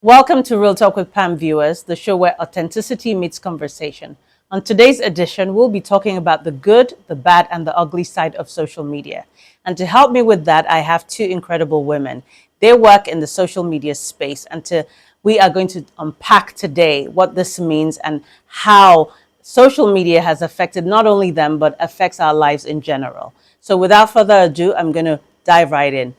Welcome to Real Talk with Pam viewers, the show where authenticity meets conversation. On today's edition, we'll be talking about the good, the bad, and the ugly side of social media. And to help me with that, I have two incredible women. They work in the social media space, and we are going to unpack today what this means and how social media has affected not only them, but affects our lives in general. So without further ado, I'm going to dive right in.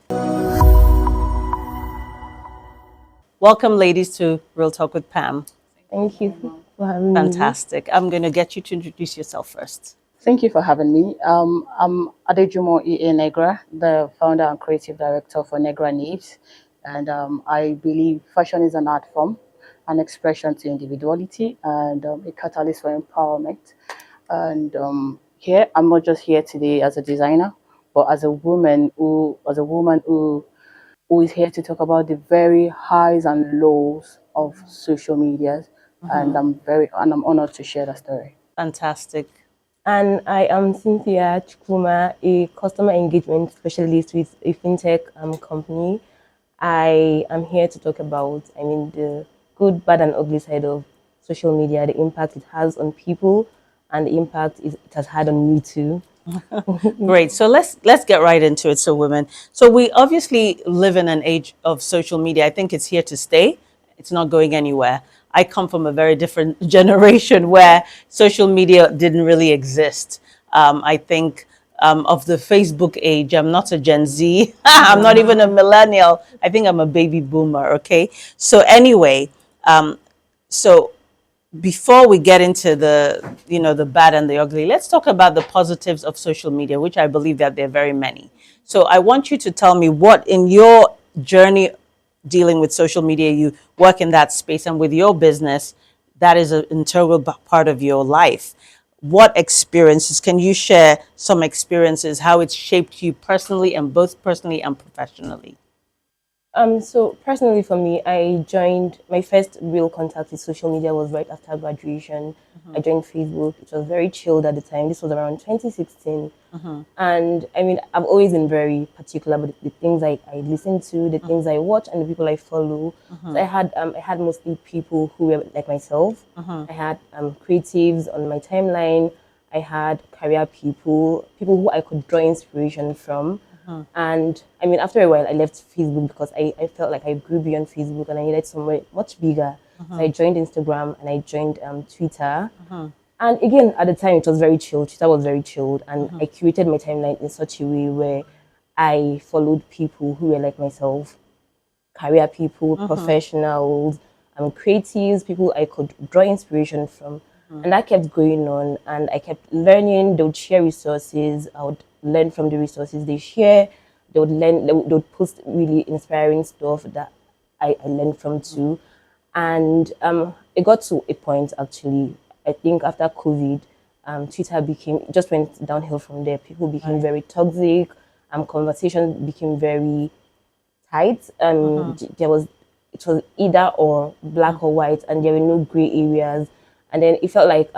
Welcome, ladies, to Real Talk with Pam. Thank you for having me. Fantastic. I'm going to get you to introduce yourself first. Thank you for having me. I'm Adejumo Negra, the founder and creative director for Negra Needs. And I believe fashion is an art form, an expression to individuality, and a catalyst for empowerment. And here, I'm not just here today as a designer, but as a woman who is here to talk about the very highs and lows of social media. And I'm honored to share that story. Fantastic. And I am Cynthia, a customer engagement specialist with a fintech company. I am here to talk about, the good, bad, and ugly side of social media, the impact it has on people, and the impact it has had on me too. Great. So let's get right into it. So women, so we obviously live in an age of social media. I think it's here to stay. It's not going anywhere. I come from a very different generation where social media didn't really exist. I think of the Facebook age. I'm not a Gen Z. I'm not even a millennial. I think I'm a baby boomer. Okay. So anyway, so before we get into the bad and the ugly, let's talk about the positives of social media, which I believe that there are very many. So I want you to tell me what in your journey dealing with social media, you work in that space, and with your business, that is an integral part of your life. What experiences, can you share some experiences, how it's shaped you personally and both personally and professionally? So personally for me, I joined, my first real contact with social media was right after graduation. I joined Facebook. It was very chilled at the time. This was around 2016. And I've always been very particular about the things I listen to, the things I watch, and the people I follow. So I had mostly people who were like myself. I had creatives on my timeline. I had career people who I could draw inspiration from. And after a while, I left Facebook because I felt like I grew beyond Facebook and I needed somewhere much bigger. So I joined Instagram and I joined Twitter. And again, at the time, it was very chilled. Twitter was very chilled. And I curated my timeline in such a way where I followed people who were like myself, career people, professionals, creatives, people I could draw inspiration from. And that kept going on. And I kept learning. They would share resources. I would learn from the resources they share. They would post really inspiring stuff that I learned from too. And it got to a point, actually, I think after COVID, Twitter just went downhill from there. People became very toxic. Conversations became very tight. It was either or, black or white, and there were no gray areas. And then it felt like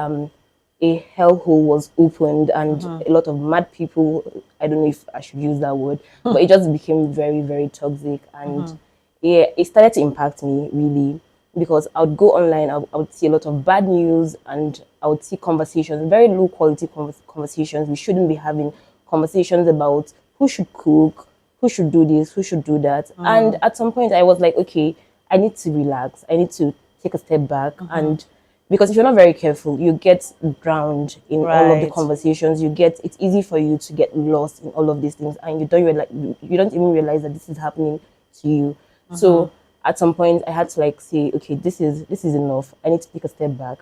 a hellhole was opened, and a lot of mad people, I don't know if I should use that word, but it just became very, very toxic. And it started to impact me, really, because I would go online, I would see a lot of bad news, and I would see conversations, very low quality conversations. We shouldn't be having conversations about who should cook, who should do this, who should do that. And at some point I was like, okay, I need to relax. I need to take a step back. And because if you're not very careful, you get drowned in all of the conversations. It's easy for you to get lost in all of these things, and you don't even realize that this is happening to you. So at some point, I had to say, okay, this is enough. I need to take a step back.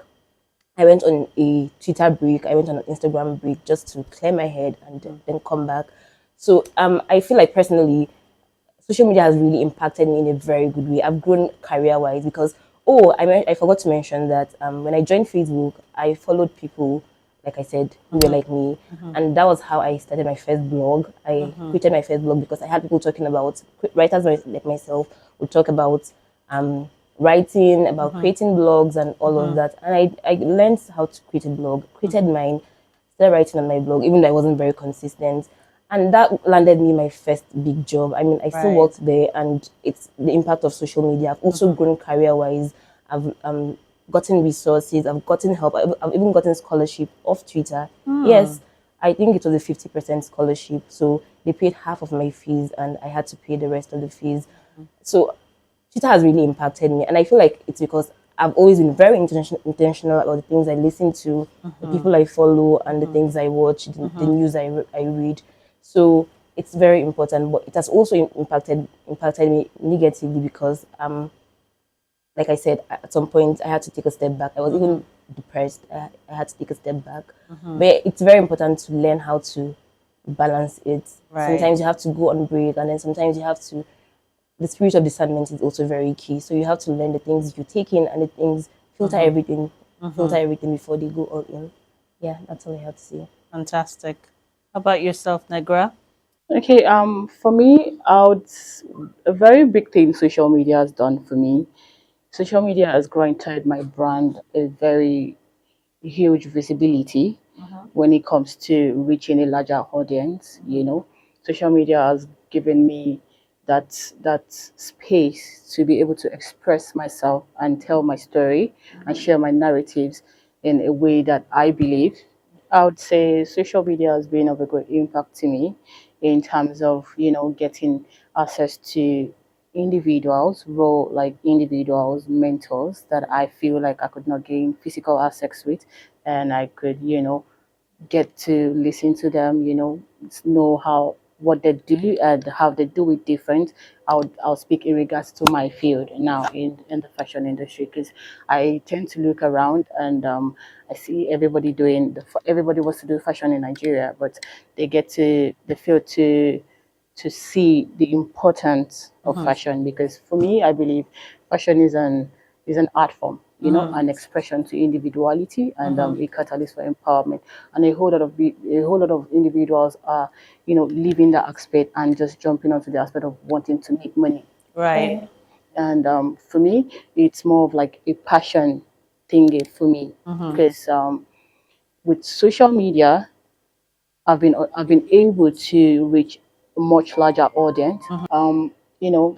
I went on a Twitter break. I went on an Instagram break just to clear my head and then come back. So I feel like personally, social media has really impacted me in a very good way. I've grown career-wise because I forgot to mention that when I joined Facebook, I followed people, like I said, who were like me. And that was how I started my first blog. I created my first blog because I had people talking about, writers like myself would talk about writing, about creating blogs and all of that. And I learned how to create a blog, created mine, started writing on my blog, even though I wasn't very consistent. And that landed me my first big job. I mean, I still Right. worked there, and it's the impact of social media. I've also grown career-wise. I've gotten resources. I've gotten help. I've even gotten scholarship off Twitter. Yes, I think it was a 50% scholarship. So they paid half of my fees, and I had to pay the rest of the fees. So Twitter has really impacted me, and I feel like it's because I've always been very intentional about the things I listen to, the people I follow, and the things I watch, the news I read. So it's very important, but it has also impacted me negatively because like I said, at some point I had to take a step back. I was even depressed. I had to take a step back. But it's very important to learn how to balance it. Right. Sometimes you have to go on break, and then sometimes you have to. The spirit of discernment is also very key. So you have to learn the things you take in and the things filter everything before they go all in. Yeah, that's all I have to say. Fantastic. How about yourself, Negra? Okay, for me, a very big thing social media has done for me. Social media has granted my brand a very huge visibility when it comes to reaching a larger audience. Social media has given me that space to be able to express myself and tell my story and share my narratives in a way that I believe. I would say social media has been of a great impact to me in terms of getting access to individuals, mentors that I feel like I could not gain physical access with, and I could get to listen to them, know how what they do and how they do it different. I'll speak in regards to my field now in the fashion industry, because I tend to look around and I see everybody everybody wants to do fashion in Nigeria, but they fail to see the importance of fashion, because for me I believe fashion is an art form, an expression to individuality, and a catalyst for empowerment. And a whole lot of individuals are, leaving that aspect and just jumping onto the aspect of wanting to make money. Right. And for me, it's more of like a passion thing for me, because with social media, I've been able to reach a much larger audience.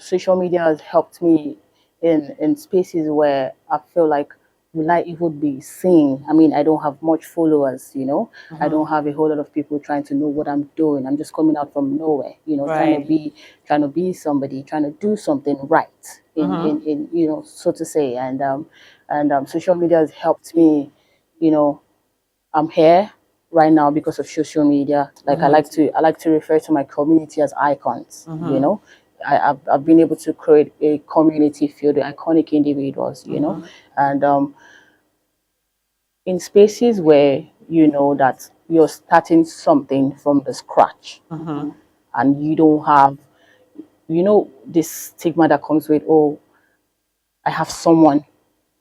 Social media has helped me in spaces where I feel like will I even be seen? I mean, I don't have much followers, I don't have a whole lot of people trying to know what I'm doing. I'm just coming out from nowhere, Right. trying to be somebody, trying to do something right in so to say. And social media has helped me, you know, I'm here right now because of social media. Like I like to refer to my community as icons. I've been able to create a community filled with iconic individuals. And in spaces where you know that you're starting something from the scratch, and you don't have this stigma that comes with, oh, I have someone,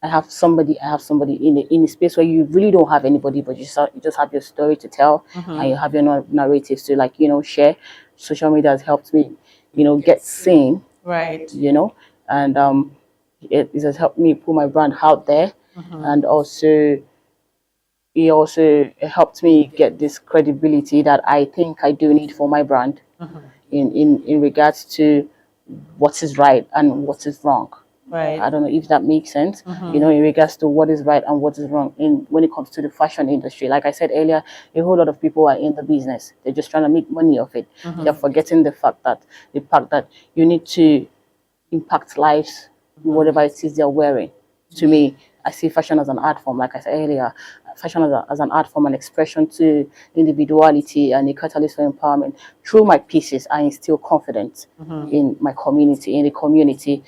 I have somebody in a space where you really don't have anybody, but you just have your story to tell, and you have your narratives to share. Social media has helped me, get seen, Right. and it has helped me put my brand out there, and also it also helped me get this credibility that I think I do need for my brand in regards to what is right and what is wrong. Right. I don't know if that makes sense, in regards to what is right and what is wrong in when it comes to the fashion industry. Like I said earlier, a whole lot of people are in the business. They're just trying to make money off it. They're forgetting the fact that you need to impact lives, whatever it is they're wearing. To me, I see fashion as an art form. Like I said earlier, fashion as an art form, an expression to individuality and a catalyst for empowerment. Through my pieces, I instill confidence in my community, in the community.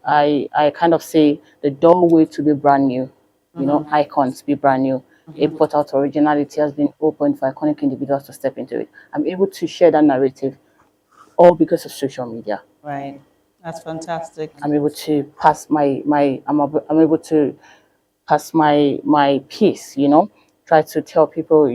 I kind of say the doorway to be brand new, icons be brand new. A portal to originality has been opened for iconic individuals to step into it. I'm able to share that narrative all because of social media. Right. That's fantastic. I'm able to pass I'm able to pass my piece, try to tell people,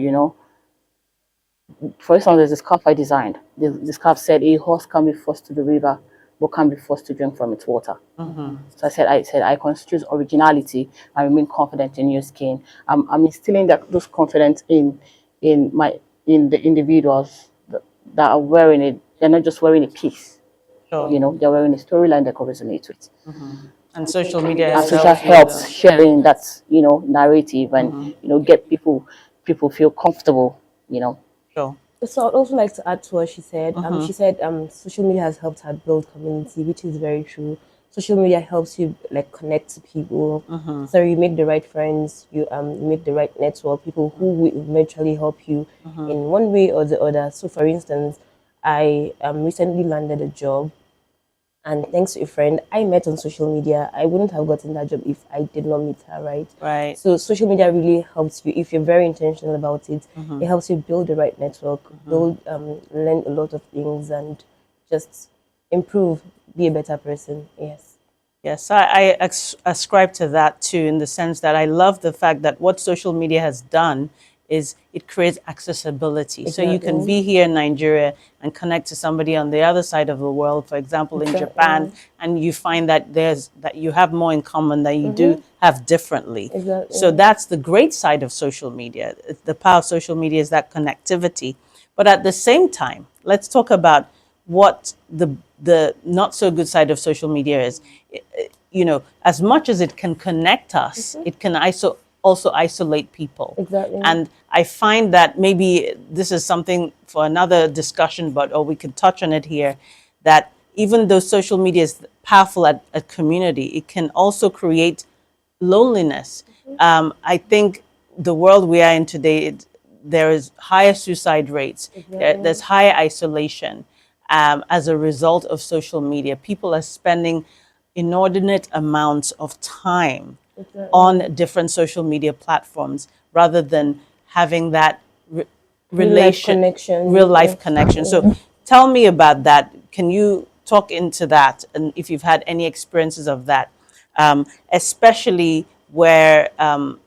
for instance, there's a scarf I designed. The scarf said a horse can be forced to the river, but can't be forced to drink from its water. So I said I constitute originality and remain confident in your skin. I'm instilling those confidence in the individuals that are wearing it. They're not just wearing a piece. Sure. You know, they're wearing a storyline that can resonate with. And social media And has social helped you helps sharing that, you know, narrative and, you know, get people feel comfortable, you know. Sure. So I'd also like to add to what she said. She said social media has helped her build community, which is very true. Social media helps you like connect to people. So you make the right friends, you make the right network, people who will eventually help you in one way or the other. So for instance, I recently landed a job, and thanks to a friend I met on social media. I wouldn't have gotten that job if I did not meet her, right? Right. So social media really helps you if you're very intentional about it. It helps you build the right network, learn a lot of things, and just improve, be a better person. Yes. Yes, I ascribe to that too, in the sense that I love the fact that what social media has done is it creates accessibility. So you can Exactly. be here in Nigeria and connect to somebody on the other side of the world, for example, in Japan, and you find that that you have more in common than you do have differently. Exactly. So that's the great side of social media. The power of social media is that connectivity. But at the same time, let's talk about what the not so good side of social media is. You know, as much as it can connect us, it can also isolate people. Exactly. And I find that maybe this is something for another discussion, but or we could touch on it here, that even though social media is powerful at a community, it can also create loneliness. I think the world we are in today, there is higher suicide rates. There's higher isolation as a result of social media. People are spending inordinate amounts of time on different social media platforms rather than having that real life connection. So tell me about that. Can you talk into that, and if you've had any experiences of that, especially where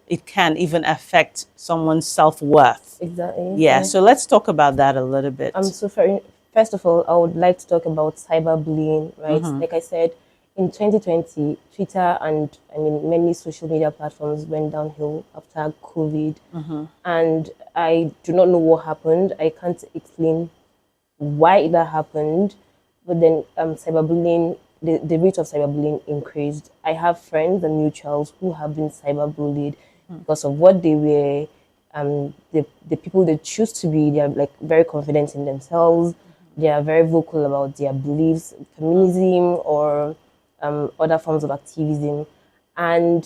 it can even affect someone's self-worth? Exactly. Yeah, so let's talk about that a little bit. First of all, I would like to talk about cyberbullying, right? Like I said, in 2020, Twitter and many social media platforms went downhill after COVID, and I do not know what happened. I can't explain why that happened, but then cyberbullying, the rate of cyberbullying increased. I have friends and mutuals who have been cyberbullied because of what they wear, the people they choose to be. They are like very confident in themselves. They are very vocal about their beliefs, feminism or other forms of activism. And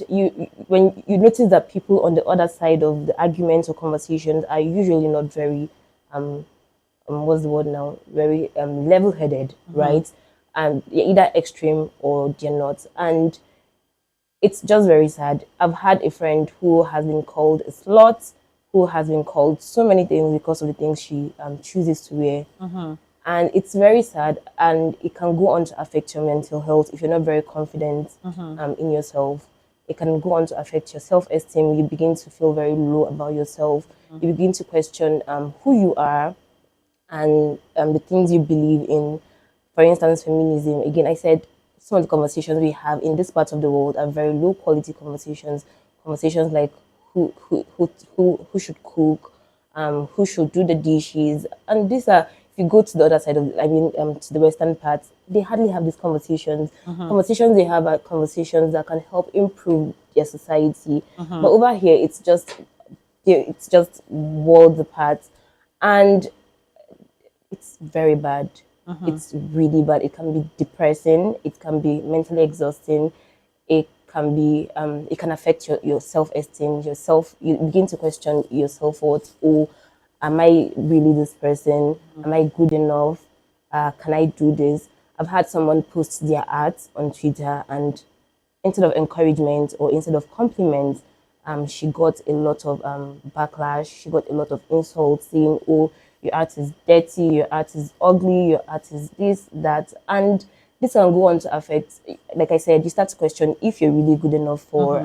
when you notice that people on the other side of the arguments or conversations are usually not very what's the word now? Very level-headed, right? And they're either extreme or they're not. And it's just very sad. I've had a friend who has been called a slut, who has been called so many things because of the things she chooses to wear. And it's very sad, and it can go on to affect your mental health if you're not very confident in yourself. It can go on to affect your self-esteem. You begin to feel very low about yourself. You begin to question who you are and the things you believe in. For instance, feminism. Again, I said some of the conversations we have in this part of the world are very low quality conversations. Conversations like who should cook, who should do the dishes, and these are. If you go to the other side of, to the western part, they hardly have these conversations. Conversations they have are conversations that can help improve their society. But over here, it's just worlds apart, and it's very bad. It's really bad. It can be depressing. It can be mentally exhausting. It can be it can affect your self-esteem, you begin to question your self-worth. Or am I really this person? Am I good enough? Can I do this? I've had someone post their art on Twitter, and instead of encouragement or instead of compliments, she got a lot of backlash. She got a lot of insults saying, "Oh, your art is dirty. Your art is ugly. Your art is this, that," and this can go on to affect. Like I said, you start to question if you're really good enough for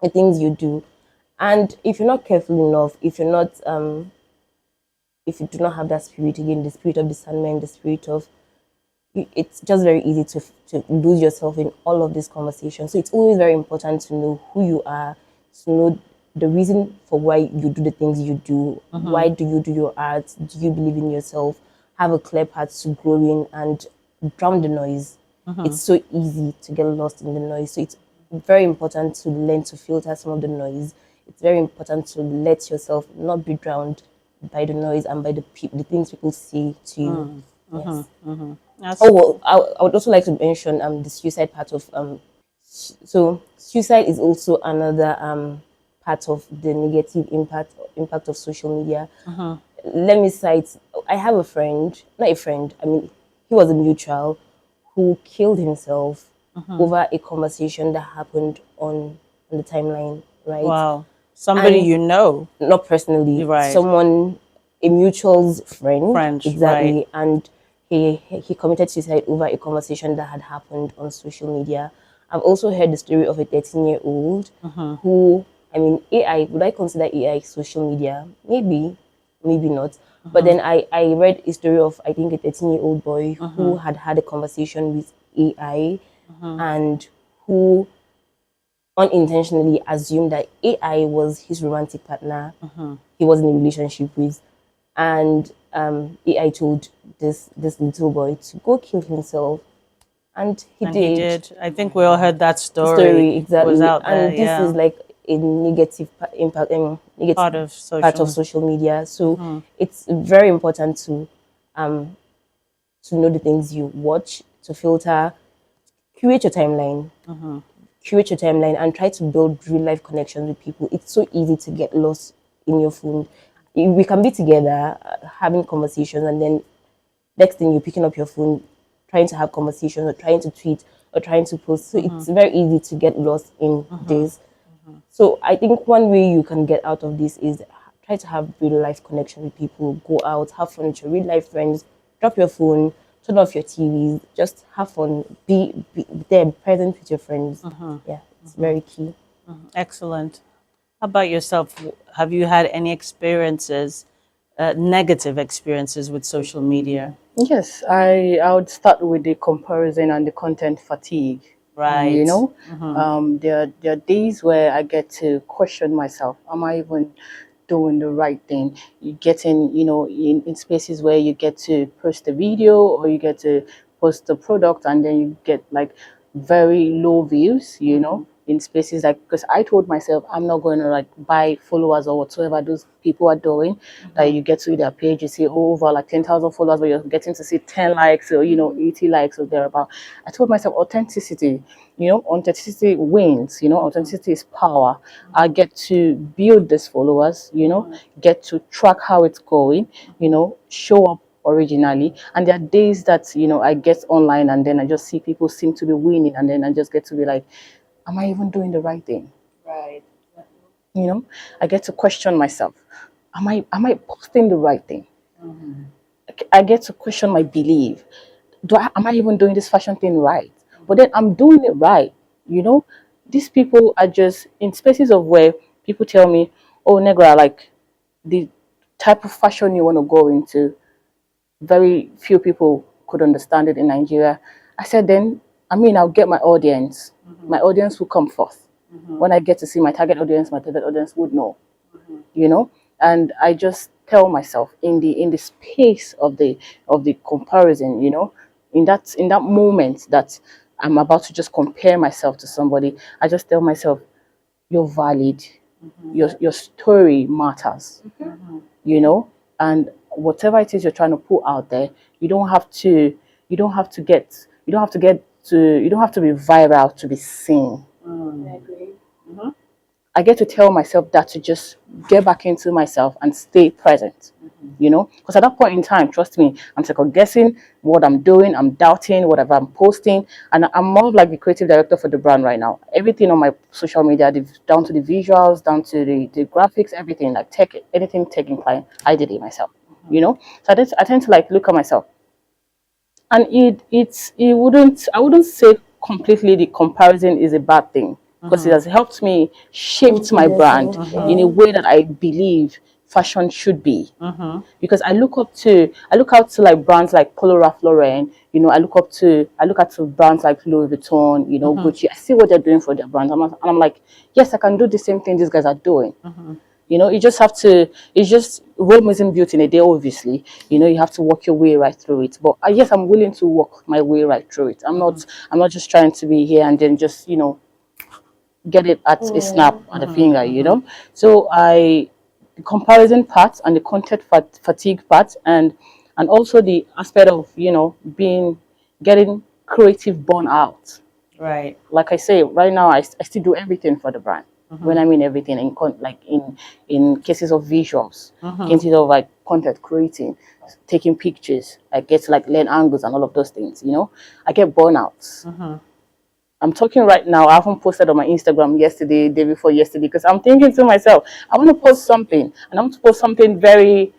the things you do, and if you're not careful enough, if you do not have that spirit, again, the spirit of discernment, the spirit of, it's just very easy to lose yourself in all of these conversations. So it's always very important to know who you are, to know the reason for why you do the things you do. Why do you do your art? Do you believe in yourself? have a clear path to growing and drown the noise. It's so easy to get lost in the noise. So it's very important to learn to filter some of the noise. It's very important to let yourself not be drowned by the noise and by the things people say to you. Yes. Oh well, I would also like to mention the suicide part of so suicide is also another part of the negative impact of social media. Let me cite. I have a friend, not a friend. I mean, he was a mutual who killed himself over a conversation that happened on the timeline, right? Wow. Somebody And you know. not personally, Right. someone, a mutual's friend, Friend, exactly, right. and he committed suicide over a conversation that had happened on social media. I've also heard the story of a 13-year-old who, I mean, AI, would I consider AI social media? Maybe, maybe not. But then I read a story of, I think, a 13-year-old boy who had had a conversation with AI and who unintentionally assumed that AI was his romantic partner he was in a relationship with, and AI told this little boy to go kill himself, and he And did. he did. I think we all heard that story. Story It exactly, was out there, and this is like a negative impact, negative part of part of social. social media. So it's very important to know the things you watch, to filter, curate your timeline, and try to build real life connections with people. It's so easy to get lost in your phone. We can be together having conversations, and then next thing you're picking up your phone, trying to have conversations or trying to tweet or trying to post. So it's very easy to get lost in this. So I think one way you can get out of this is try to have real life connection with people. Go out, have fun with your real life friends. Drop your phone, turn off your TVs, just have fun. Be there, present with your friends. Yeah, it's very key. Excellent. How about yourself? Have you had any experiences, negative experiences with social media? Yes, I would start with the comparison and the content fatigue. Right. You know, there are days where I get to question myself. Am I even doing the right thing? You get in, in spaces where you get to post a video or you get to post a product and then you get like very low views, in spaces like, because I told myself I'm not going to like buy followers or whatsoever those people are doing. That you get to their page, you see over like 10,000 followers, but you're getting to see 10 likes or 80 likes or thereabout. I told myself authenticity, authenticity wins, authenticity is power. I get to build these followers, get to track how it's going, show up originally. And there are days that I get online and then I just see people seem to be winning and then I just get to be like, am I even doing the right thing? Right. I get to question myself. Am I posting the right thing? I get to question my belief. Am I even doing this fashion thing right? But then I'm doing it right. These people are just in spaces of where people tell me, oh, Negra, like the type of fashion you want to go into, very few people could understand it in Nigeria. I said, then, I'll get my audience. My audience will come forth. When I get to see my target audience would know, And I just tell myself in the space of the comparison, in that moment that I'm about to just compare myself to somebody, I just tell myself, you're valid. Your story matters, and whatever it is you're trying to put out there, you don't have to get you don't have to get to you don't have to be viral to be seen. I agree. I get to tell myself that to just get back into myself and stay present, because at that point in time, trust me, I'm second guessing what I'm doing, I'm doubting whatever I'm posting, and I'm more of like the creative director for the brand right now. Everything on my social media, down to the visuals, down to the graphics, everything, like tech, anything tech inclined, I did it myself, So I tend to like look at myself, and I wouldn't say completely the comparison is a bad thing, because it has helped me shape my brand in a way that I believe fashion should be. Because I look out to like brands like Polo Ralph Lauren, I look at to brands like Louis Vuitton, Gucci. I see what they're doing for their brands, and I'm like, yes, I can do the same thing these guys are doing. You know, you just have to, it's just, Rome isn't built in a day, obviously. You know, you have to work your way right through it. But yes, I'm willing to work my way right through it. I'm not just trying to be here and then just, you know, get it at a snap at a finger, you know. So the comparison part and the content fatigue part, and also the aspect of, you know, getting creative burnout. Right. Like I say, right now I still do everything for the brand. When I mean everything, like in cases of visuals, cases of like content creating, taking pictures, I get to like learn angles and all of those things. You know, I get burnouts. I'm talking right now. I haven't posted on my Instagram yesterday, day before yesterday, because I'm thinking to myself, I want to post something, and I want to post something very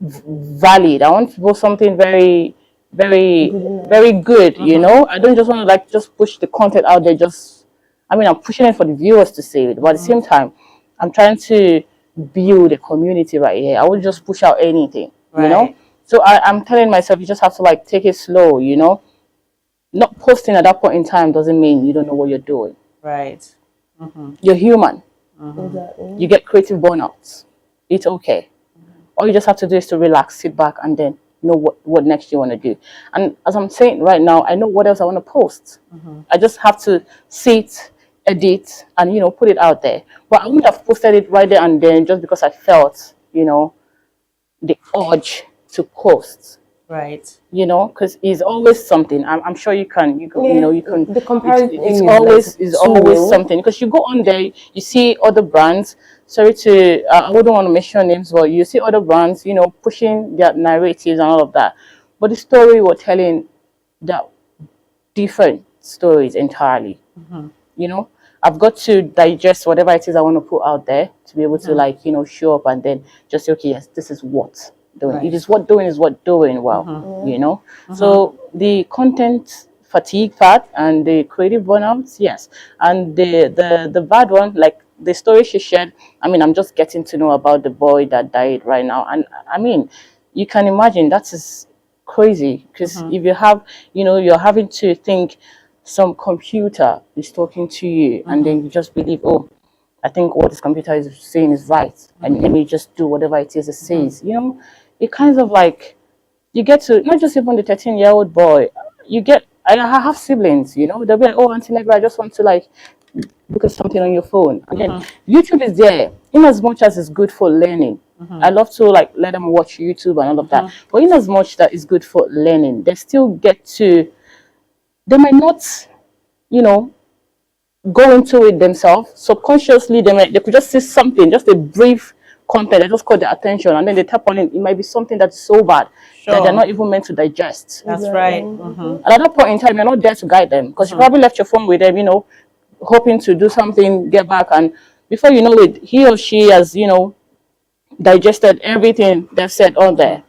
valid. I want to post something very, very, very good. You know, I don't just want to like just push the content out there. I mean, I'm pushing it for the viewers to see it, but at the same time, I'm trying to build a community right here. I would just push out anything, you know. Right. So I'm telling myself, you just have to like take it slow, you know. Not posting at that point in time doesn't mean you don't know what you're doing. Right. You're human. Exactly. You get creative burnouts. It's okay. All you just have to do is to relax, sit back, and then know what next you want to do. And as I'm saying right now, I know what else I want to post. I just have to sit, edit, and, you know, put it out there. But I wouldn't have posted it right there and then just because I felt, you know, the urge to post. Right. You know, because it's always something. I'm sure you can, you Yeah, know, you can. the comparison It's is always like is too always real. something because you go on there, you see other brands. Sorry to, I wouldn't want to mention names, but you see other brands, you know, pushing their narratives and all of that. But the story we're telling, that different stories entirely. You know, I've got to digest whatever it is I want to put out there to be able to like, you know, show up and then just say, okay, yes, this is what doing. Right. It is what doing is what doing well, you know. So the content fatigue part and the creative burnouts, yes, and the bad one, like the story she shared. I mean, I'm just getting to know about the boy that died right now, and I mean, you can imagine that is crazy because if you have, you know, you're having to think some computer is talking to you and then you just believe, oh, I think what this computer is saying is right, and let me just do whatever it is it says. You know, it kind of like you get to not just even the 13-year-old boy. You get, I have siblings. You know, they'll be like, oh, Auntie Negra, I just want to like look at something on your phone. And then YouTube is there, in as much as it's good for learning. I love to like let them watch YouTube and all of that. But in as much that is good for learning, they still get to. They might not, you know, go into it themselves. Subconsciously, they could just see something, just a brief content that just caught their attention, and then they tap on it. It might be something that's so bad that they're not even meant to digest. That's right. And at that point in time, you're not there to guide them because you probably left your phone with them, you know, hoping to do something, get back, and before you know it, he or she has, you know, digested everything they've said on there,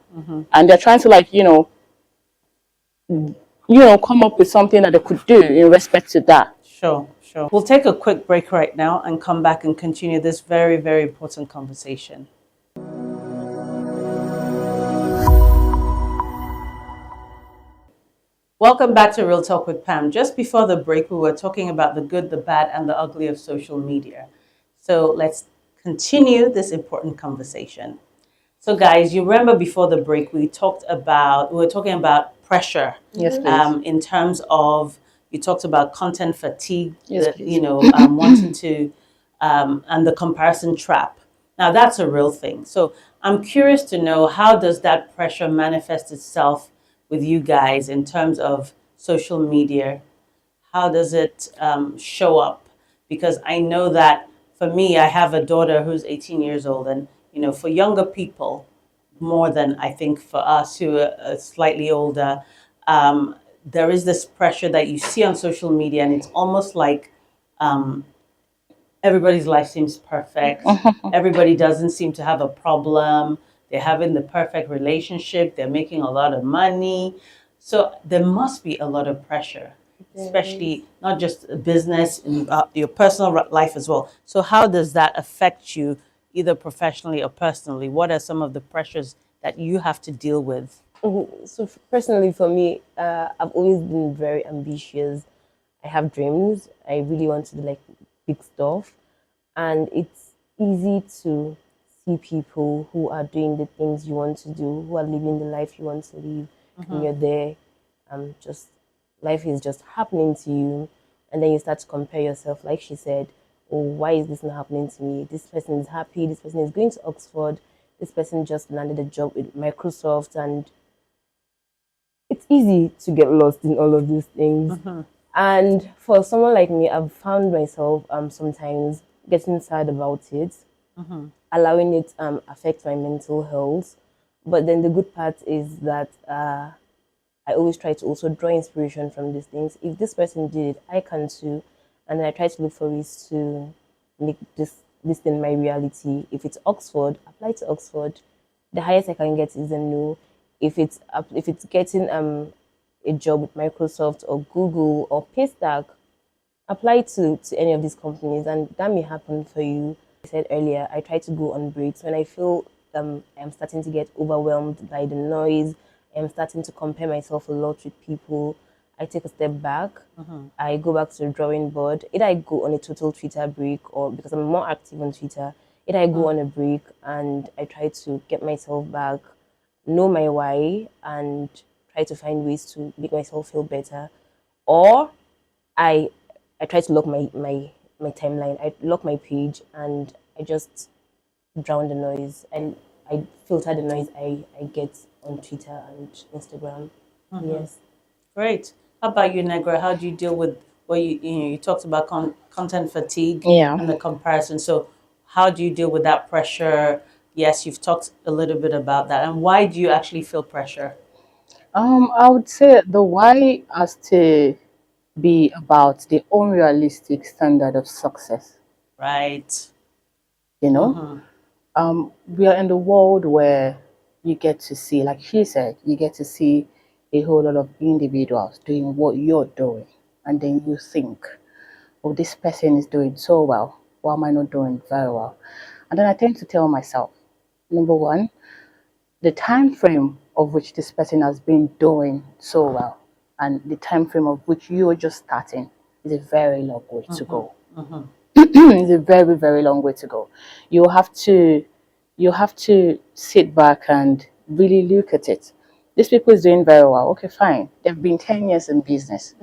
and they're trying to like, come up with something that they could do in respect to that. Sure, sure. We'll take a quick break right now and come back and continue this very, very important conversation. Welcome back to Real Talk with Pam. Just before the break, we were talking about the good, the bad, and the ugly of social media. So let's continue this important conversation. So guys, you remember before the break, we were talking about pressure. Yes, please. In terms of, you talked about content fatigue, Yes, please. wanting to, and the comparison trap. Now that's a real thing. So I'm curious to know, how does that pressure manifest itself with you guys in terms of social media? How does it show up? Because I know that for me, I have a daughter who's 18 years old, and for younger people, more than I think for us who are slightly older, there is this pressure that you see on social media, and it's almost like everybody's life seems perfect. Everybody doesn't seem to have a problem. They're having the perfect relationship. They're making a lot of money. So there must be a lot of pressure, especially not just business, in your personal life as well. So how does that affect you, either professionally or personally? What are some of the pressures that you have to deal with? So personally, for me, I've always been very ambitious. I have dreams. I really want to do like big stuff, and it's easy to see people who are doing the things you want to do, who are living the life you want to live, and you're there, just life is just happening to you, and then you start to compare yourself, like she said, oh, why is this not happening to me? This person is happy, this person is going to Oxford, this person just landed a job with Microsoft, and it's easy to get lost in all of these things. And for someone like me, I've found myself sometimes getting sad about it, allowing it affect my mental health. But then the good part is that I always try to also draw inspiration from these things. If this person did it, I can too. And then I try to look for ways to make this thing my reality. If it's Oxford, apply to Oxford. The highest I can get is a no. If it's getting a job with Microsoft or Google or Paystack, apply to any of these companies, and that may happen for you. I said earlier, I try to go on breaks when I feel I'm starting to get overwhelmed by the noise. I'm starting to compare myself a lot with people. I take a step back. I go back to the drawing board. Either I go on a total Twitter break, or because I'm more active on Twitter, either I go on a break and I try to get myself back, know my why, and try to find ways to make myself feel better. Or I try to lock my timeline. I lock my page and I just drown the noise, and I filter the noise I get on Twitter and Instagram. Yes. Great. How about you, Negra? How do you deal with what you talked about content fatigue Yeah. and the comparison? So, how do you deal with that pressure? Yes, you've talked a little bit about that. And why do you actually feel pressure? I would say the why has to be about the unrealistic standard of success. Right. You know, we are in the world where you get to see, like she said, you get to see a whole lot of individuals doing what you're doing, and then you think, oh, this person is doing so well. Why am I not doing very well? And then I tend to tell myself, number one, the time frame of which this person has been doing so well and the time frame of which you're just starting is a very long way to go. It's a very, very long way to go. You have to you have to sit back and really look at it. This people is doing very well. Okay, fine. They've been 10 years in business.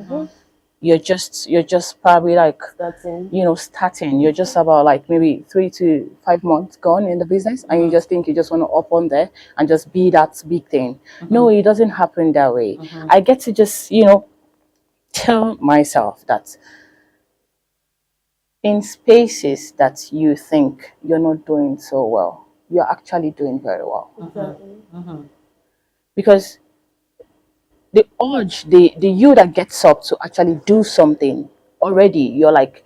You're just probably like, Starting. starting. You're just about like maybe 3 to 5 months gone in the business, and you just think you just want to up on there and just be that big thing. No, it doesn't happen that way. I get to just tell myself that in spaces that you think you're not doing so well, you're actually doing very well. Exactly. Because the urge, the you that gets up to actually do something, already you're like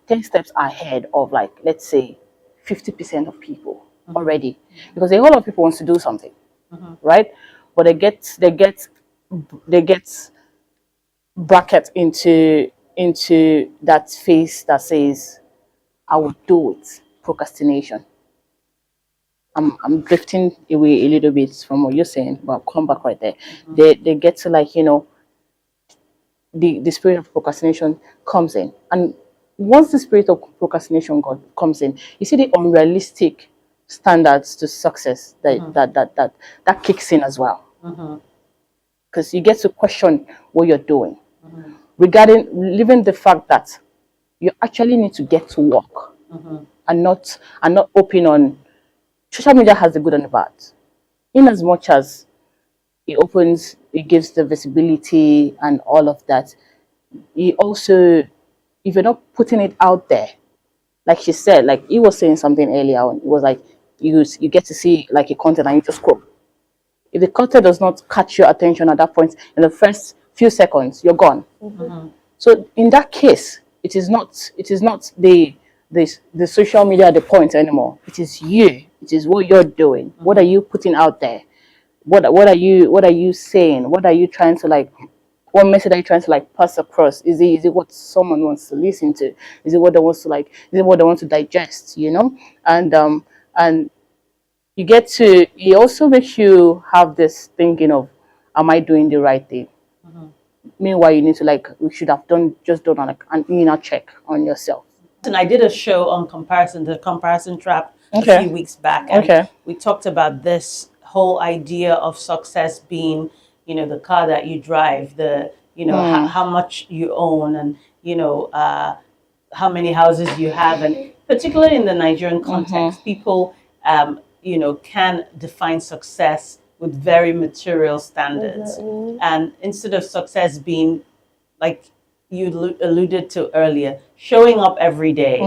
10 steps ahead of, like, let's say 50% of people already. Because a whole lot of people wants to do something, right? But they get bracket into that face that says, I will do it. Procrastination. I'm drifting away a little bit from what you're saying, but I'll come back right there. They get to, like, the spirit of procrastination comes in. And once the spirit of procrastination comes in, you see the unrealistic standards to success that kicks in as well. Because you get to question what you're doing. Regarding leaving the fact that you actually need to get to work, and not open on social media. Has the good and the bad. In as much as it gives the visibility and all of that, it also, if you're not putting it out there, like she said, like he was saying something earlier on, it was like you get to see like a content and you just scroll. If the content does not catch your attention at that point in the first few seconds, you're gone. So in that case, it is not the social media at the point anymore. It is you. It is what you're doing. What are you putting out there? What are you saying? What are you trying to, like, what message are you trying to, like, pass across? Is it what someone wants to listen to? Is it what they wants to, like, is it what they want to digest, and it also makes you have this thinking of, am I doing the right thing? Meanwhile, you need to, like, we should have done, like, an inner check on yourself. And I did a show on comparison, the comparison trap, a Okay. few weeks back, and Okay. we talked about this whole idea of success being, the car that you drive, the, how much you own, and how many houses you have, and particularly in the Nigerian context, people, can define success with very material standards, and instead of success being like you alluded to earlier, showing up every day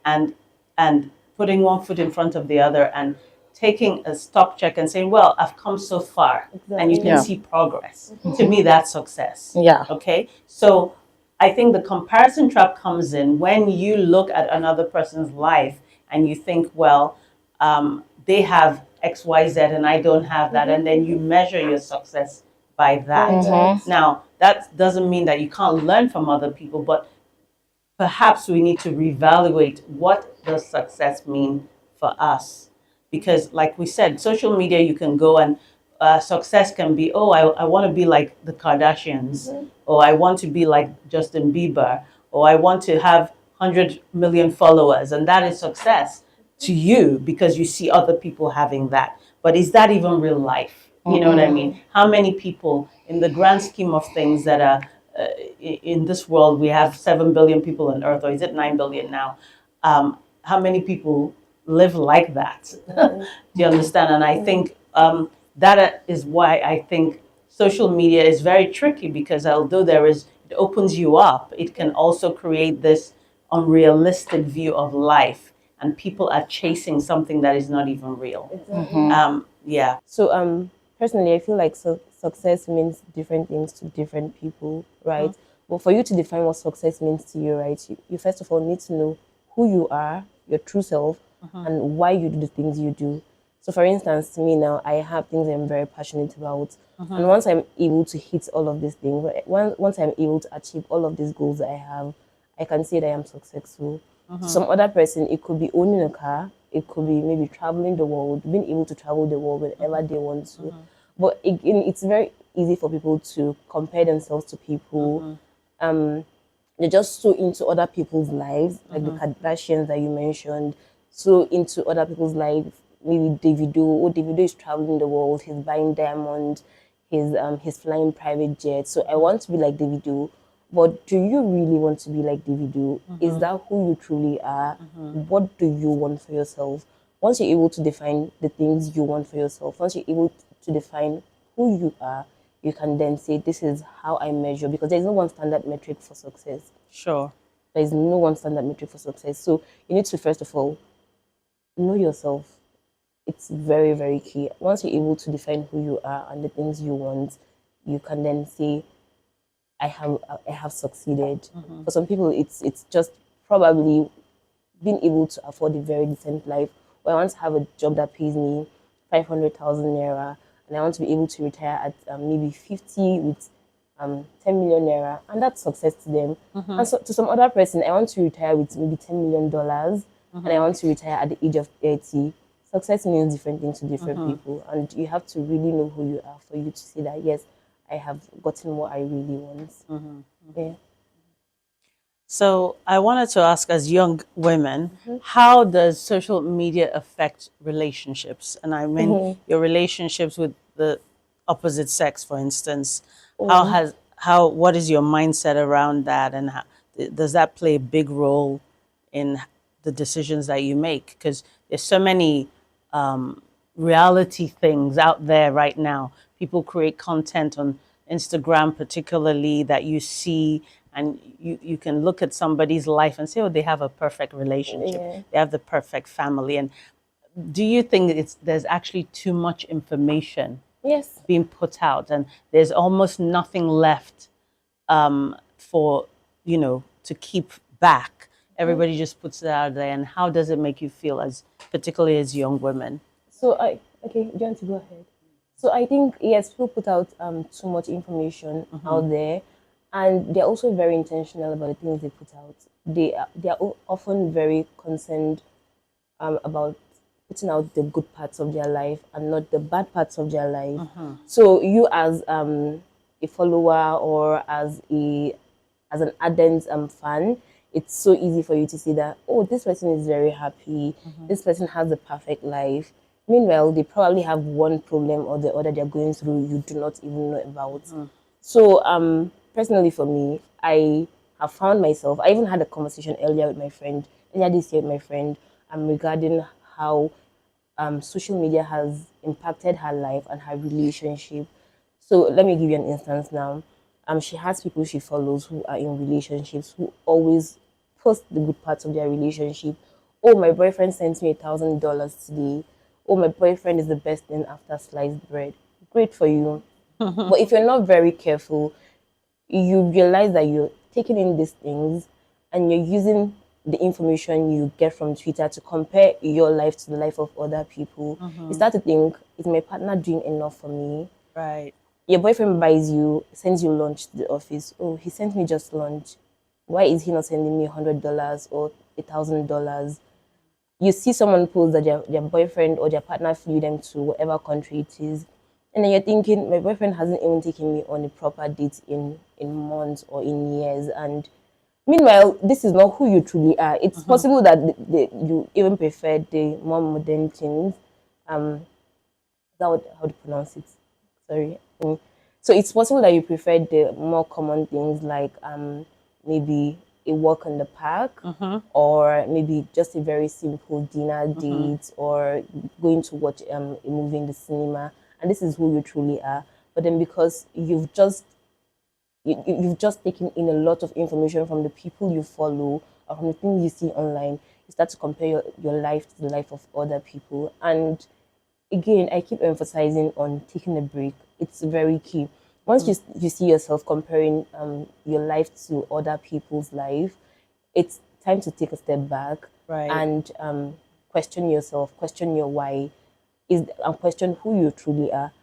and putting one foot in front of the other and taking a stock check and saying, well, I've come so far, and you can Yeah. see progress. To me, that's success. Yeah. Okay, so I think the comparison trap comes in when you look at another person's life and you think, well, they have X, Y, Z, and I don't have that, and then you measure your success by that. Now, that doesn't mean that you can't learn from other people, but perhaps we need to reevaluate what does success mean for us. Because, like we said, social media, you can go and success can be, oh, I want to be like the Kardashians, or I want to be like Justin Bieber, or I want to have 100 million followers, and that is success to you because you see other people having that. But is that even real life? You know what I mean? How many people, in the grand scheme of things, that are in this world, we have 7 billion people on Earth, or is it 9 billion now? How many people live like that? Do you understand? And I think that is why I think social media is very tricky, because although it opens you up, it can also create this unrealistic view of life, and people are chasing something that is not even real. Yeah. So personally, I feel like success means different things to different people, right? But for you to define what success means to you, right, you first of all need to know who you are, your true self, and why you do the things you do. So for instance, to me now, I have things I'm very passionate about. And once I'm able to hit all of these things, once I'm able to achieve all of these goals that I have, I can say that I am successful. To some other person, it could be owning a car, it could be maybe traveling the world, being able to travel the world whenever they want to. But again, it's very easy for people to compare themselves to people. They're just so into other people's lives, like the Kardashians that you mentioned, so into other people's lives. Maybe Davido is traveling the world, he's buying diamonds, he's flying private jets. So I want to be like Davido. But do you really want to be like Davido? Is that who you truly are? What do you want for yourself? Once you're able to define the things you want for yourself, once you're able to define who you are, you can then say, this is how I measure, because there's no one standard metric for success. Sure. There's no one standard metric for success. So you need to, first of all, know yourself. It's very, very key. Once you're able to define who you are and the things you want, you can then say, I have succeeded. For some people, it's just probably being able to afford a very decent life. Or I want to have a job that pays me 500,000 naira, and I want to be able to retire at maybe 50 with 10 million naira, and that's success to them. And so to some other person, I want to retire with maybe $10 million, and I want to retire at the age of 30. Success means different things to different people, and you have to really know who you are for you to say that, yes, I have gotten what I really want. Yeah. So I wanted to ask, as young women, how does social media affect relationships? And I mean your relationships with the opposite sex, for instance. What is your mindset around that, and does that play a big role in the decisions that you make? Because there's so many reality things out there right now. People create content on Instagram, particularly, that you see, and you can look at somebody's life and say, oh, they have a perfect relationship, they have the perfect family. And do you think there's actually too much information Yes. being put out, and there's almost nothing left for to keep back? Everybody just puts it out there, and how does it make you feel, as particularly as young women? So okay, do you want to go ahead? So I think, yes, people put out too much information out there, and they're also very intentional about the things they put out. They are often very concerned about putting out the good parts of their life and not the bad parts of their life. So you, as a follower or as an ardent fan, it's so easy for you to see that, oh, this person is very happy, this person has the perfect life. Meanwhile, they probably have one problem or the other they're going through you do not even know about. So, personally for me, I have found myself. I even had a conversation earlier this year with my friend, regarding how social media has impacted her life and her relationship. So let me give you an instance now. She has people she follows who are in relationships who always post the good parts of their relationship. Oh, my boyfriend sent me $1,000 today. Oh, my boyfriend is the best thing after sliced bread. Great for you. But if you're not very careful, you realize that you're taking in these things and you're using the information you get from Twitter to compare your life to the life of other people. You start to think, is my partner doing enough for me? Right. Your boyfriend sends you lunch to the office. Oh, he sent me just lunch. Why is he not sending me $100 or $1,000? You see someone post that their boyfriend or their partner flew them to whatever country it is, and then you're thinking, my boyfriend hasn't even taken me on a proper date in months or in years. And meanwhile, this is not who you truly are. It's possible that you even prefer the more modern things. Is that how to pronounce it? Sorry. So it's possible that you prefer the more common things like maybe a walk in the park, or maybe just a very simple dinner date, or going to watch a movie in the cinema. And this is who you truly are. But then because you've just taken in a lot of information from the people you follow or from the things you see online, you start to compare your life to the life of other people. And again, I keep emphasizing on taking a break. It's very key. Once you see yourself comparing your life to other people's life, it's time to take a step back, Right. and question yourself, question your why, and question who you truly are.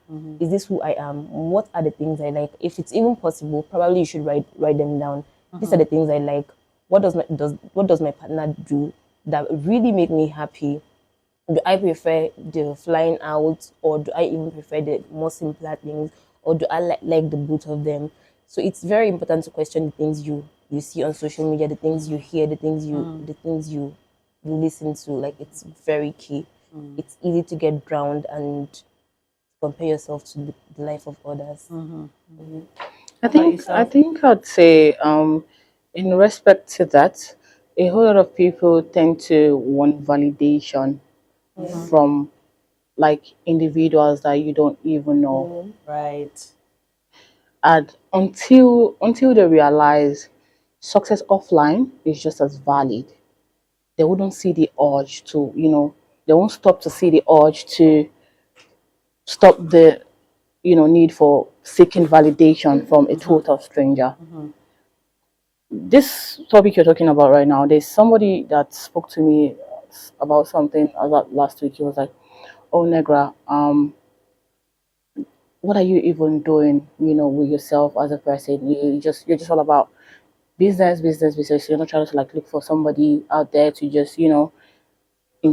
Is this who I am? What are the things I like? If it's even possible, probably you should write them down. These are the things I like. What does my partner do that really make me happy? Do I prefer the flying out, or do I even prefer the more simpler things, or do I like the both of them? So it's very important to question the things you see on social media, the things you hear, the things you listen to. Like, it's very key. It's easy to get drowned and compare yourself to the life of others. I think I'd say, in respect to that, a whole lot of people tend to want validation from like individuals that you don't even know, Right. and until they realize success offline is just as valid, they wouldn't see the urge to, they won't stop to see the urge to stop the, need for seeking validation from a total stranger. This topic you're talking about right now, there's somebody that spoke to me about something about last week. He was like, "Oh, Negra, what are you even doing? With yourself as a person? You're just all about business, business, business. You're not trying to like look for somebody out there to just, in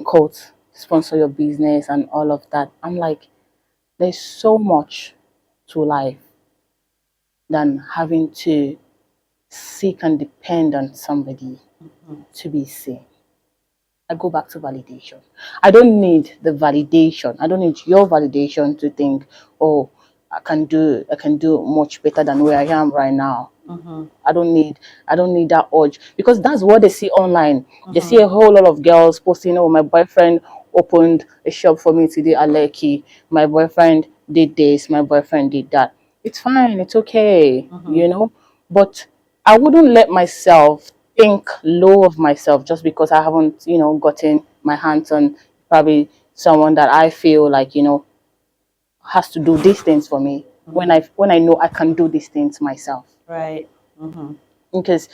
quotes, sponsor your business and all of that." I'm like, there's so much to life than having to seek and depend on somebody to be seen. I go back to validation. I don't need the validation. I don't need your validation to think, oh, I can do much better than where I am right now. I don't need that urge, because that's what they see online. They see a whole lot of girls posting, oh, my boyfriend opened a shop for me today at Lekki. My boyfriend did this, my boyfriend did that. It's fine, it's okay. But I wouldn't let myself think low of myself just because I haven't, gotten my hands on probably someone that I feel like, has to do these things for me, when I know I can do these things myself. Right. Because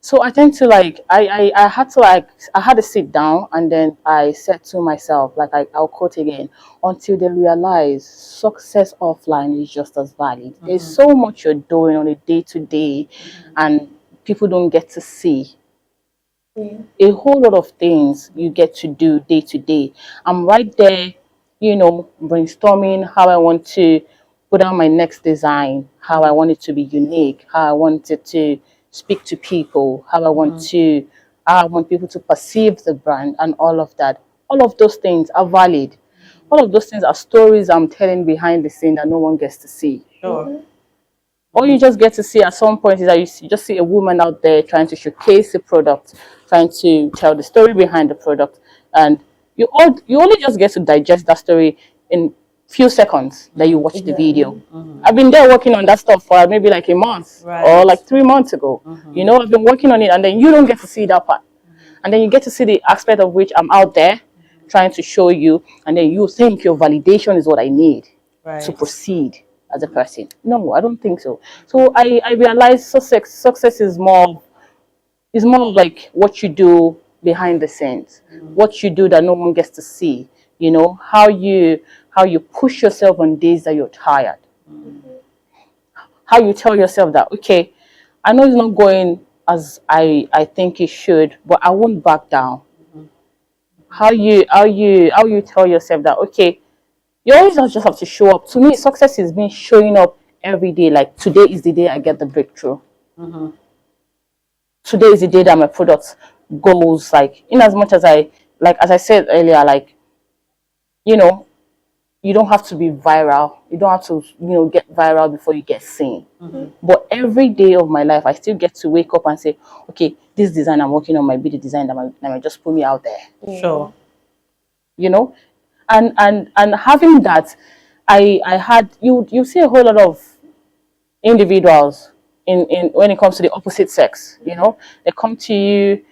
so I tend to like I had to sit down, and then I said to myself, like, I'll quote again, until they realize success offline is just as valid. There's so much you're doing on a day to day, and people don't get to see a whole lot of things you get to do day to day. I'm right there, brainstorming how I want to put out my next design, how I want it to be unique, how I want it to speak to people, how I want people to perceive the brand and all of that. All of those things are valid. All of those things are stories I'm telling behind the scene that no one gets to see. Sure. All you just get to see at some point is that you just see a woman out there trying to showcase the product, trying to tell the story behind the product, and you only just get to digest that story in few seconds that you watch the video. I've been there working on that stuff for maybe like a month or Right. like 3 months ago. I've been working on it, and then you don't get to see that part, and then you get to see the aspect of which I'm out there trying to show you, and then you think your validation is what I need to Right. proceed as a person. No, I don't think so. So I realize success is more of like what you do behind the scenes, what you do that no one gets to see. How you push yourself on days that you're tired. How you tell yourself that, okay, I know it's not going as I think it should, but I won't back down. How you tell yourself that, okay, you always just have to show up. To me, success is me showing up every day. Like, today is the day I get the breakthrough. Today is the day that my product goes, like, in as much as as I said earlier, like, you know, you don't have to be viral. You don't have to, get viral before you get seen. But every day of my life, I still get to wake up and say, okay, this design I'm working on might be the design that might just put me out there. Sure. And having that, I had you see a whole lot of individuals in when it comes to the opposite sex. They come to you,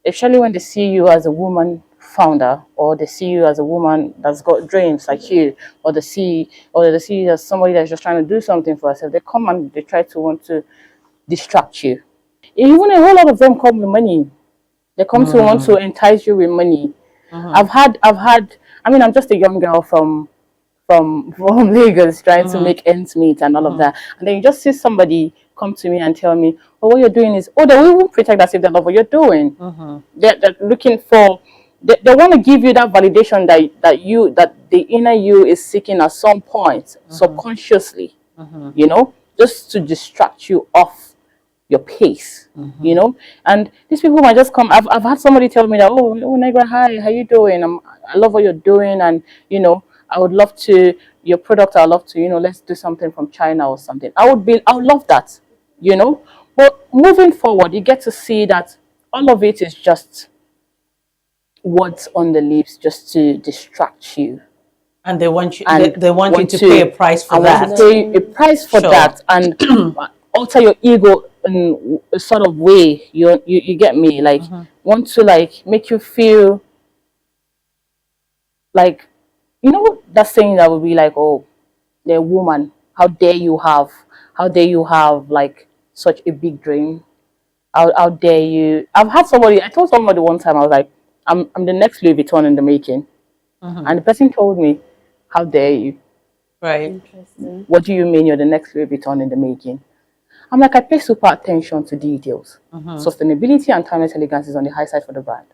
especially when they see you as a woman founder, or they see you as a woman that's got dreams like you, or they see you as somebody that's just trying to do something for herself. They come and they try to want to distract you. Even a whole lot of them come with money. They come to want to entice you with money. I've had I mean, I'm just a young girl from Lagos trying to make ends meet and all of that. And then you just see somebody come to me and tell me, oh, what you're doing is, they will pretend as if they love what you're doing. They're looking for, they want to give you that validation that the inner you is seeking at some point, subconsciously, just to distract you off your pace, and these people might just come. I've had somebody tell me that, oh, Negra, hi, how you doing? I love what you're doing, and I would love to your product. I'd love to, let's do something from China or something. I would love that, But moving forward, you get to see that all of it is just words on the lips, just to distract you. And they want you. And They want you to pay a price for that. Want to pay a price for Sure. that, and alter your ego in a sort of way. You get me? Like, want to like make you feel like, that saying that would be like, oh, the woman, how dare you have like such a big dream? How dare you? I told somebody one time, I was like, I'm the next Louis Vuitton in the making, and the person told me, how dare you? Right. Interesting. What do you mean you're the next Louis Vuitton in the making? I'm like, I pay super attention to details. Sustainability and timeless elegance is on the high side for the brand.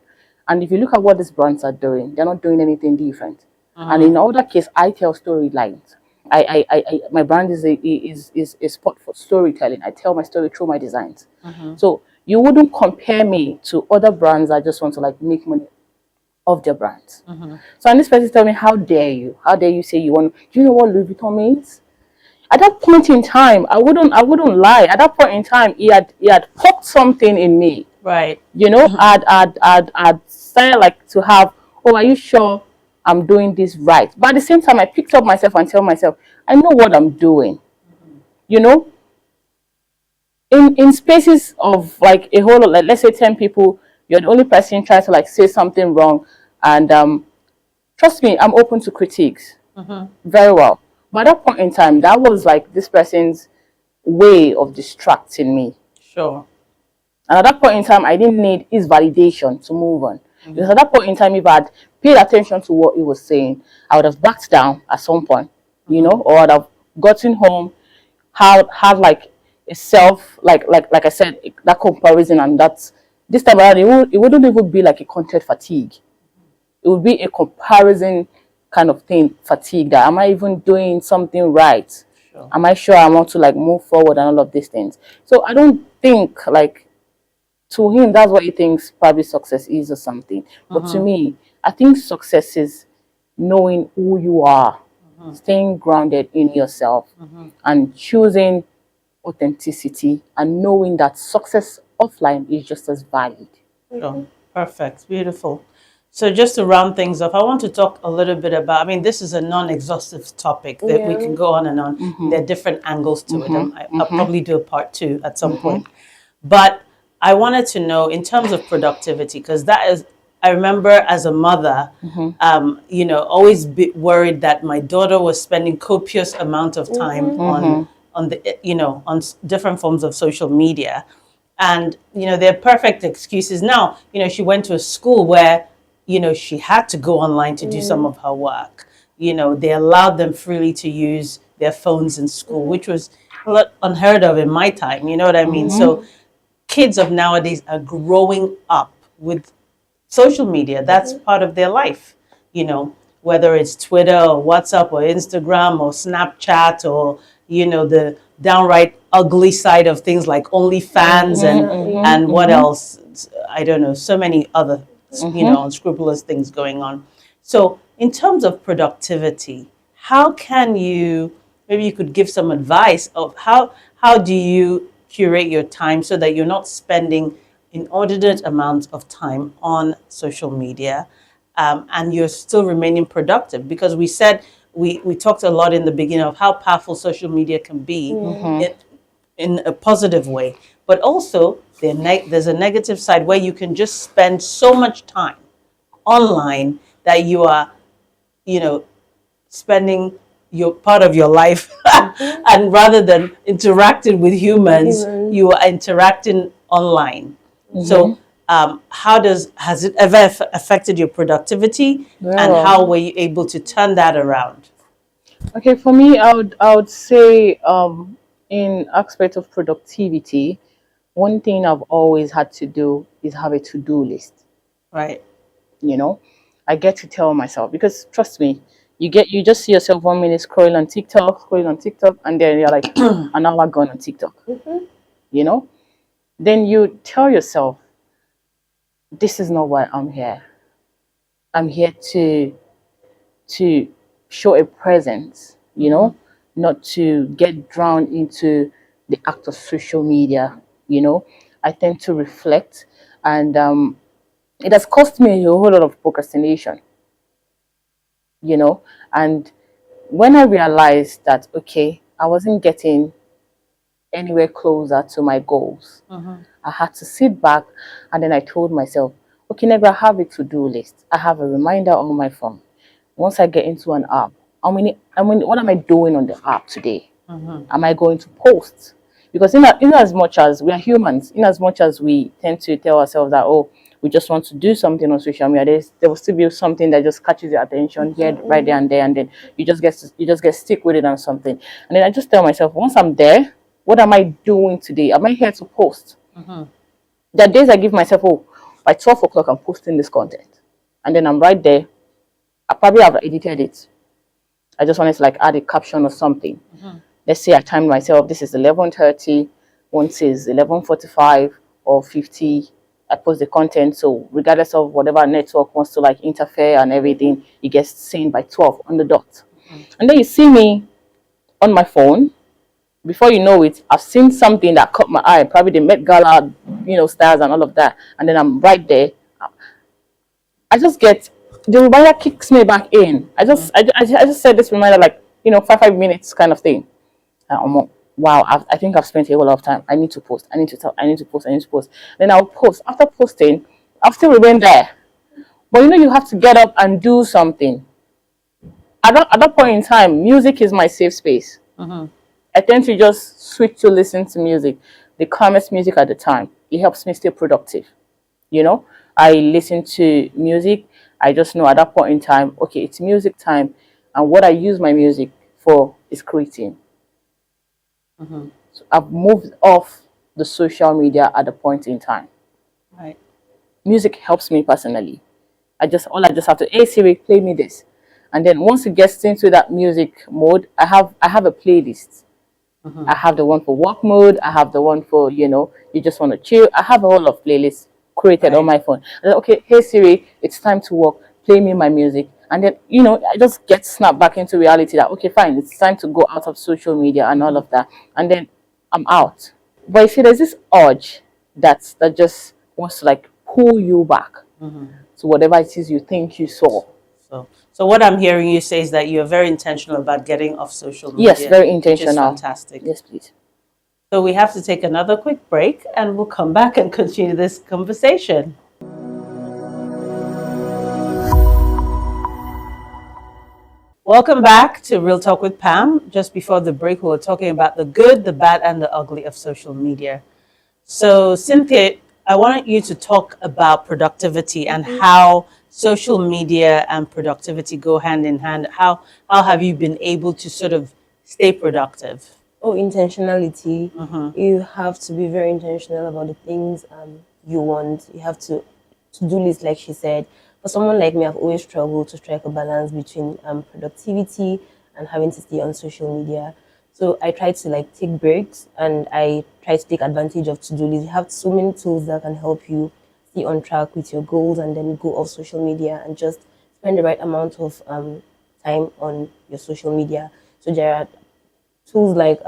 And if you look at what these brands are doing, they're not doing anything different. And in other case, I tell storylines. My brand is a spot for storytelling. I tell my story through my designs. So you wouldn't compare me to other brands that just want to like make money of their brands. So, and this person tell me, how dare you? How dare you say you want? Do you know what Louis Vuitton means? At that point in time, I wouldn't lie. At that point in time, he had poked something in me. Right. I'd started like to have, oh, are you sure I'm doing this right? But at the same time, I picked up myself and tell myself, I know what I'm doing. In spaces of like a whole lot, like let's say 10 people, you're the only person trying to like say something wrong, and trust me, I'm open to critiques. Very well. But at that point in time, that was like this person's way of distracting me. Sure. And at that point in time, I didn't need his validation to move on. Because at that point in time, if I had paid attention to what he was saying, I would have backed down at some point, or I'd have gotten home, have like a self, like I said, that comparison, and that's this time around, it wouldn't even be like a content fatigue. It would be a comparison kind of thing, fatigue, that am I even doing something right? Sure. Am I sure I want to like move forward and all of these things? So I don't think like to him that's what he thinks probably success is or something. But to me, I think success is knowing who you are, staying grounded in yourself, and choosing authenticity, and knowing that success offline is just as valid. Sure. Perfect. Beautiful. So just to round things off, I want to talk a little bit about, I mean, this is a non-exhaustive topic that we can go on and on. There are different angles to it. And I'll probably do a part two at some point. But I wanted to know in terms of productivity, because that is, I remember as a mother, always be worried that my daughter was spending copious amount of time on the, on different forms of social media. And, they're perfect excuses. Now, she went to a school where, she had to go online to do some of her work. They allowed them freely to use their phones in school, which was a lot unheard of in my time. You know what I mean? So kids of nowadays are growing up with social media. That's part of their life, whether it's Twitter or WhatsApp or Instagram or Snapchat or, the downright ugly side of things like OnlyFans and what else? I don't know, so many other, unscrupulous things going on. So in terms of productivity, how can you, maybe you could give some advice of how do you curate your time so that you're not spending inordinate amounts of time on social media, and you're still remaining productive? Because we said, we talked a lot in the beginning of how powerful social media can be in a positive way. But also, there's a negative side where you can just spend so much time online that you are, spending your part of your life and rather than interacting with humans, you are interacting online. So has it ever affected your productivity, and how were you able to turn that around? Okay, for me, I would say in aspect of productivity, one thing I've always had to do is have a to-do list. Right. I get to tell myself, because trust me, you just see yourself 1 minute scrolling on TikTok, and then you're like an hour gone on TikTok. Then you tell yourself, this is not why I'm here. I'm here to show a presence, not to get drowned into the act of social media. I tend to reflect, and it has cost me a whole lot of procrastination. And when I realized that, okay, I wasn't getting anywhere closer to my goals, I had to sit back, and then I told myself, okay, Negra, I have a to-do list. I have a reminder on my phone. Once I get into an app, what am I doing on the app today? Am I going to post? Because in as much as we are humans, in as much as we tend to tell ourselves that, oh, we just want to do something on social media, there will still be something that just catches your attention here, right there and there, and then you just get stick with it on something. And then I just tell myself, once I'm there, what am I doing today? Am I here to post? There are days I give myself, oh, by 12 o'clock I'm posting this content, and then I'm right there. I probably have edited it. I just wanted to like add a caption or something. Let's say I timed myself, this is 11:30, one says 11:45 or 50. I post the content, so regardless of whatever network wants to like interfere and everything, it gets seen by 12 on the dot. And then you see me on my phone. Before you know it, I've seen something that caught my eye, probably the Met Gala, stars and all of that. And then I'm right there. I just get, the reminder kicks me back in. I just said this reminder like, 5 minutes kind of thing. Wow, I think I've spent a whole lot of time. I need to post. I need to post. Then I'll post. After posting, I'll still remain there. But you have to get up and do something. At that point in time, music is my safe space. I tend to just switch to listen to music, the calmest music at the time. It helps me stay productive. I listen to music. I just know at that point in time, okay, it's music time. And what I use my music for is creating. So I've moved off the social media at the point in time. Right. Music helps me personally. I just have to, hey Siri, play me this. And then once it gets into that music mode, I have a playlist. I have the one for work mode. I have the one for, you just want to chill. I have a whole of playlists created on Right. my phone. And then, okay, hey Siri, it's time to work. Play me my music. And then, I just get snapped back into reality that, okay, fine, it's time to go out of social media and all of that. And then I'm out. But you see, there's this urge that just wants to like pull you back to whatever it is you think you saw. So what I'm hearing you say is that you're very intentional about getting off social Yes, media, very which is intentional. fantastic. Yes, please. So we have to take another quick break and we'll come back and continue this conversation. Welcome back to Real Talk with Pam. Just before the break, we were talking about the good, the bad, and the ugly of social media. So, Cynthia, I wanted you to talk about productivity and how social media and productivity go hand in hand. How have you been able to sort of stay productive? Oh, intentionality. You have to be very intentional about the things you want. You have to do list, like she said. For someone like me, I've always struggled to strike a balance between productivity and having to stay on social media. So I try to like take breaks and I try to take advantage of to-do lists. You have so many tools that can help you stay on track with your goals and then go off social media and just spend the right amount of time on your social media. So there are tools like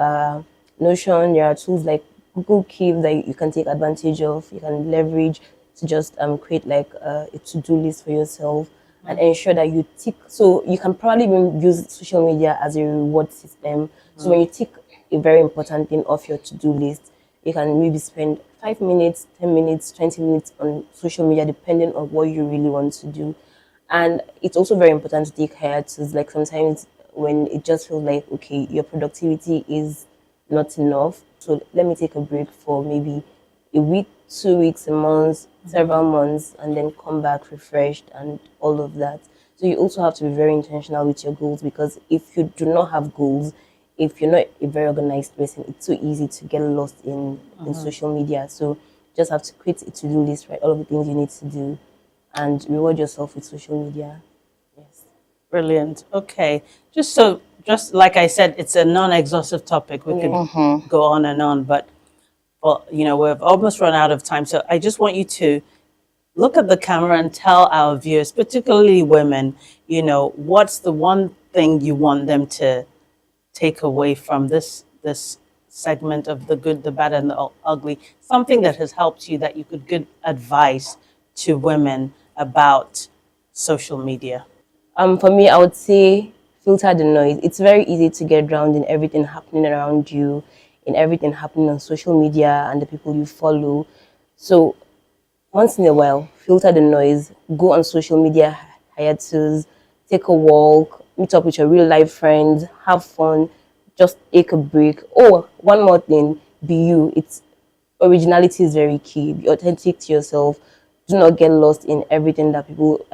Notion, there are tools like Google Keep that you can take advantage of, you can leverage to just create like a to-do list for yourself and ensure that you tick. So you can probably even use social media as a reward system. So when you tick a very important thing off your to-do list, you can maybe spend 5 minutes, 10 minutes, 20 minutes on social media, depending on what you really want to do. And it's also very important to take hiatus. Like sometimes when it just feels like, okay, your productivity is not enough. So let me take a break for maybe a week, 2 weeks, a month, several months, and then come back refreshed and all of that. So you also have to be very intentional with your goals because if you do not have goals, if you're not a very organized person, it's so easy to get lost in social media. So you just have to create a to-do list, right? All of the things you need to do and reward yourself with social media. Yes. Brilliant. Okay. Just like I said, it's a non-exhaustive topic. We could go on and on, but well, we've almost run out of time. So I just want you to look at the camera and tell our viewers, particularly women, what's the one thing you want them to take away from this segment of the good, the bad, and the ugly? Something that has helped you that you could give advice to women about social media. For me, I would say filter the noise. It's very easy to get drowned in everything happening around you, in everything happening on social media and the people you follow. So once in a while, filter the noise, go on social media hiatus, take a walk, meet up with your real life friends, have fun, just take a break. Oh, one more thing, be you. It's originality is very key. Be authentic to yourself. Do not get lost in everything that people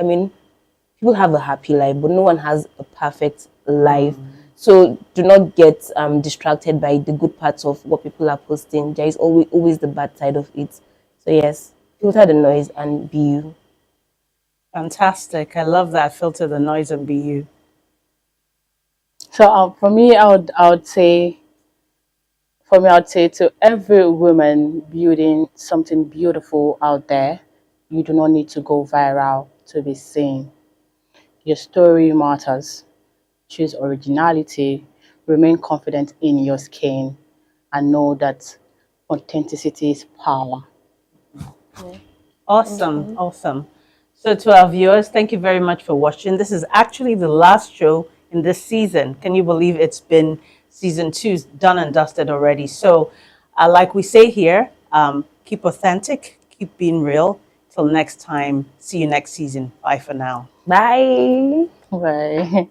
have a happy life, but no one has a perfect life. So do not get distracted by the good parts of what people are posting. There is always the bad side of it. So yes, filter the noise and be you. Fantastic. I love that. Filter the noise and be you. So for me, I would say to every woman building something beautiful out there, you do not need to go viral to be seen. Your story matters. Choose originality, remain confident in your skin, and know that authenticity is power. Awesome. Awesome. So, to our viewers, thank you very much for watching. This is actually the last show in this season. Can you believe it's been season 2 done and dusted already? So, like we say here, keep authentic, keep being real. Till next time, see you next season. Bye for now. Bye. Right.